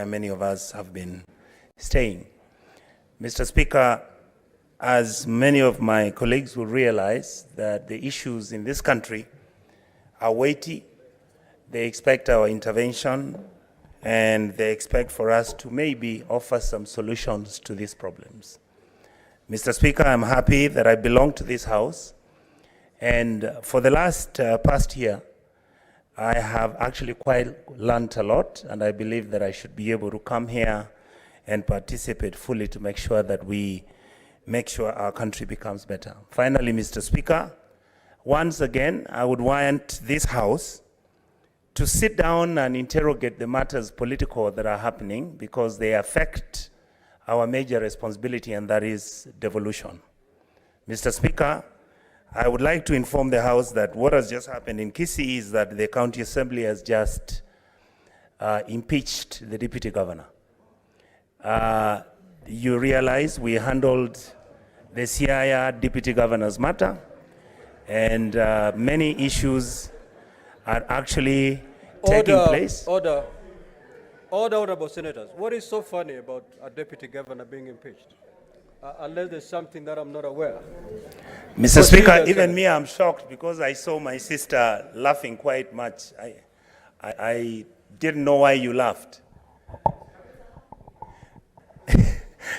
many of us have been staying. Mr. Speaker, as many of my colleagues will realize that the issues in this country are weighty. They expect our intervention, and they expect for us to maybe offer some solutions to these problems. Mr. Speaker, I'm happy that I belong to this House, and for the past year, I have actually quite learned a lot, and I believe that I should be able to come here and participate fully to make sure that we make sure our country becomes better. Finally, Mr. Speaker, once again, I would want this House to sit down and interrogate the matters political that are happening, because they affect our major responsibility, and that is devolution. Mr. Speaker, I would like to inform the House that what has just happened in Kisii is that the County Assembly has just impeached the Deputy Governor. You realize we handled the CIR Deputy Governor's matter, and many issues are actually taking place. Order, honorable senators. What is so funny about a deputy governor being impeached? Unless there's something that I'm not aware. Mr. Speaker, even me, I'm shocked because I saw my sister laughing quite much. I didn't know why you laughed.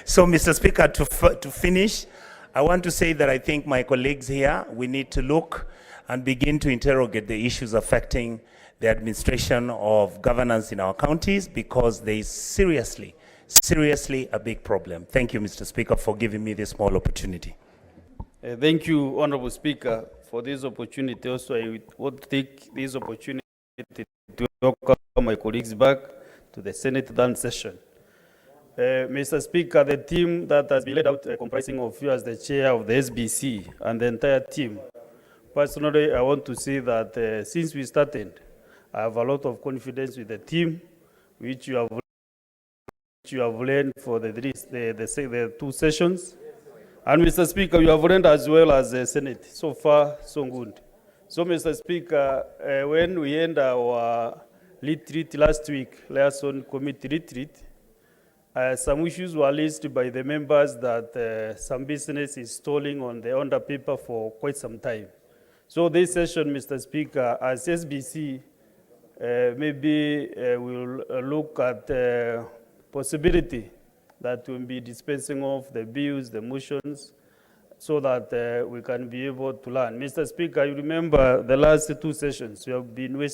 So, Mr. Speaker, to finish, I want to say that I think my colleagues here, we need to look and begin to interrogate the issues affecting the administration of governance in our counties, because there is seriously a big problem. Thank you, Mr. Speaker, for giving me this small opportunity. Thank you, Honorable Speaker, for this opportunity. Also, I want to take this opportunity to welcome my colleagues back to the Senate dance session. Mr. Speaker, the team that has been laid out, comprising of you as the chair of the SBC and the entire team, personally, I want to say that since we started, I have a lot of confidence with the team, which you have learned for the two sessions. And Mr. Speaker, you have learned as well as the Senate. So far, so good. So, Mr. Speaker, when we end our retreat last week, liaison committee retreat, some issues were raised by the members that some business is stalling on the order paper for quite some time. So this session, Mr. Speaker, as SBC, maybe we'll look at possibility that we'll be dispensing of the bills, the motions, so that we can be able to learn. Mr. Speaker, you remember the last two sessions, we have been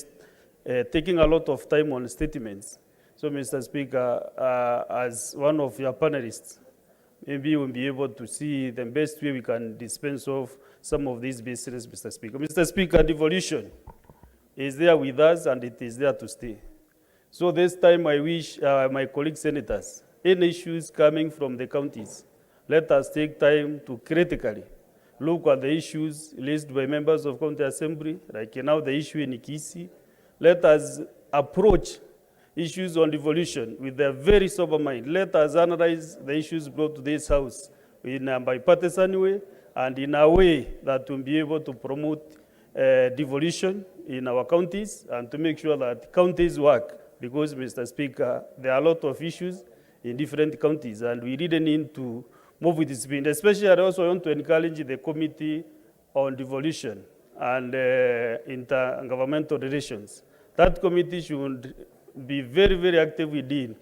taking a lot of time on statements. So, Mr. Speaker, as one of your panelists, maybe we'll be able to see the best way we can dispense of some of these business, Mr. Speaker. Mr. Speaker, devolution is there with us, and it is there to stay. So this time I wish my colleague senators, any issues coming from the counties, let us take time to critically look at the issues raised by members of County Assembly, like now the issue in Kisii. Let us approach issues on devolution with a very sober mind. Let us analyze the issues brought to this House in a bipartisan way, and in a way that will be able to promote devolution in our counties, and to make sure that counties work. Because, Mr. Speaker, there are a lot of issues in different counties, and we really need to move with speed. Especially, I also want to encourage the Committee on Devolution and Intergovernmental Relations. That committee should be very, very active within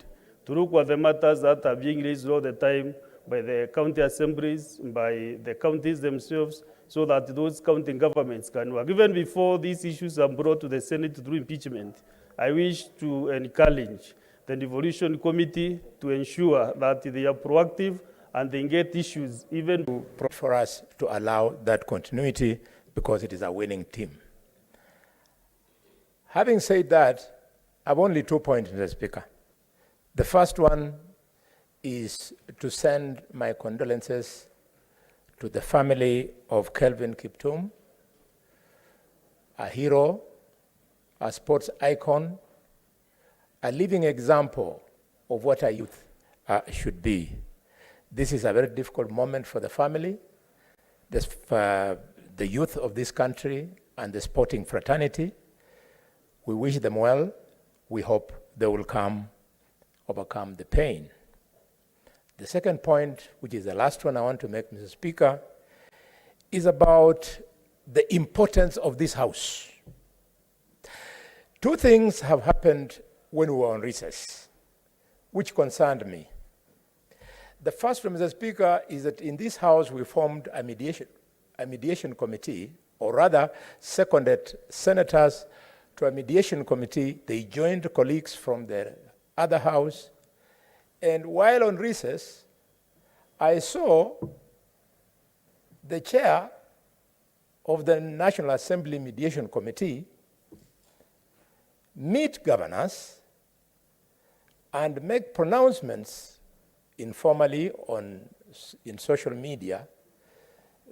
to look at the matters that are being raised all the time by the county assemblies, by the counties themselves, so that those county governments can work. Even before these issues are brought to the Senate through impeachment, I wish to encourage the Devolution Committee to ensure that they are proactive and they get issues even for us to allow that continuity, because it is a winning team. Having said that, I have only 2 points, Mr. Speaker. The first one is to send my condolences to the family of Kelvin Kiptum, a hero, a sports icon, a living example of what a youth should be. This is a very difficult moment for the family, the youth of this country, and the sporting fraternity. We wish them well. We hope they will come overcome the pain. The second point, which is the last one I want to make, Mr. Speaker, is about the importance of this House. Two things have happened when we were on recess, which concerned me. The first one, Mr. Speaker, is that in this House we formed a mediation committee, or rather seconded senators to a mediation committee. They joined colleagues from the other House. And while on recess, I saw the chair of the National Assembly Mediation Committee meet governors and make pronouncements informally in social media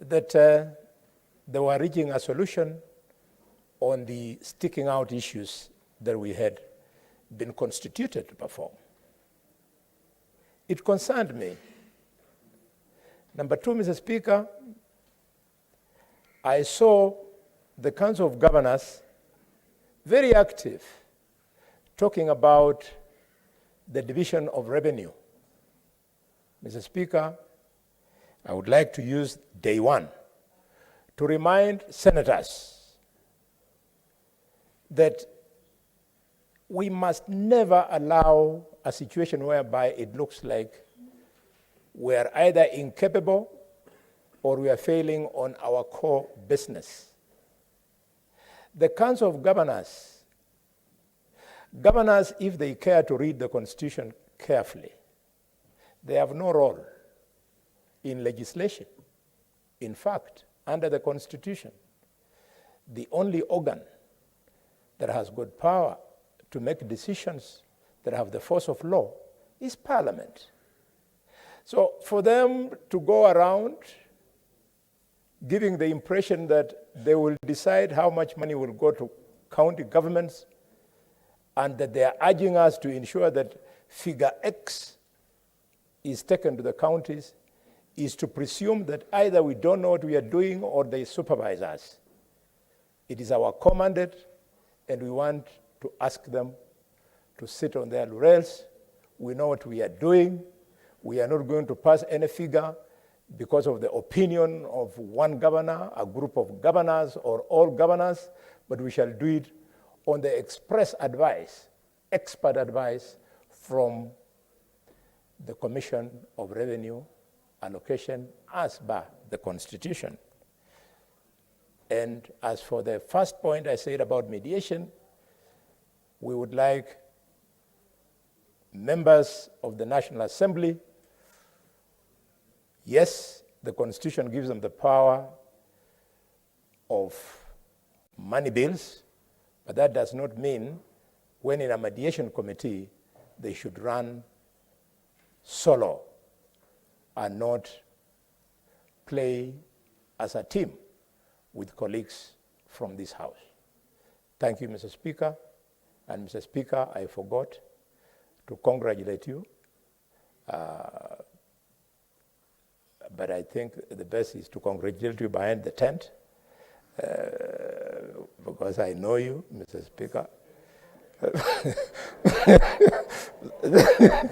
that they were reaching a solution on the sticking out issues that we had been constituted to perform. It concerned me. Number two, Mr. Speaker, I saw the Council of Governors very active, talking about the division of revenue. Mr. Speaker, I would like to use day one to remind senators that we must never allow a situation whereby it looks like we are either incapable or we are failing on our core business. The Council of Governors, if they care to read the Constitution carefully, they have no role in legislation. In fact, under the Constitution, the only organ that has good power to make decisions that have the force of law is Parliament. So for them to go around giving the impression that they will decide how much money will go to county governments and that they are urging us to ensure that figure X is taken to the counties is to presume that either we don't know what we are doing or they supervise us. It is our core mandate, and we want to ask them to sit on their laurels. We know what we are doing. We are not going to pass any figure because of the opinion of one governor, a group of governors, or all governors, but we shall do it on the express advice, expert advice from the Commission of Revenue Allocation as per the Constitution. And as for the first point I said about mediation, we would like members of the National Assembly, yes, the Constitution gives them the power of money bills, but that does not mean when in a mediation committee, they should run solo and not play as a team with colleagues from this House. Thank you, Mr. Speaker. And Mr. Speaker, I forgot to congratulate you. But I think the best is to congratulate you behind the tent because I know you, Mr. Speaker.